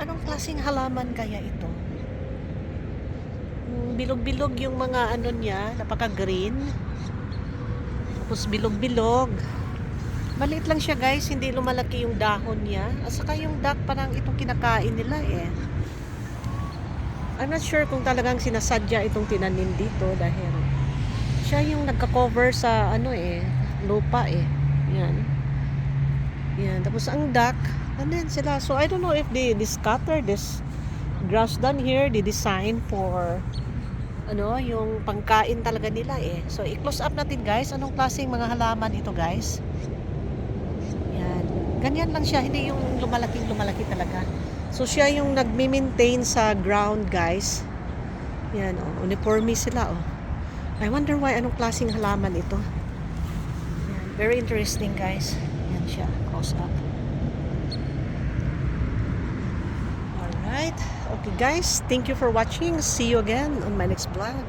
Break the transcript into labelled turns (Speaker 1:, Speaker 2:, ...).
Speaker 1: Anong klaseng halaman kaya ito? Bilog-bilog yung mga ano niya, napaka-green. Tapos bilog-bilog. Maliit lang siya guys, hindi lumalaki yung dahon niya. At saka yung duck parang itong kinakain nila eh. I'm not sure kung talagang sinasadya itong tinanim dito dahil siya yung nagka-cover sa ano eh, lupa eh. Yan. Yan. Tapos ang duck, ano yan sila. So I don't know if they scatter this grass down here, they design for ano, yung pangkain talaga nila eh. So i-close up natin guys, anong klaseng mga halaman ito guys. Yan. Ganyan lang siya, hindi yung lumalaki talaga. So siya yung nagme-maintain sa ground guys. Yan oh, uniforme sila oh. I wonder why, anong klaseng halaman ito. Yan. Very interesting guys. Yan siya, close up. Alright. Okay guys, thank you for watching. See you again on my next vlog.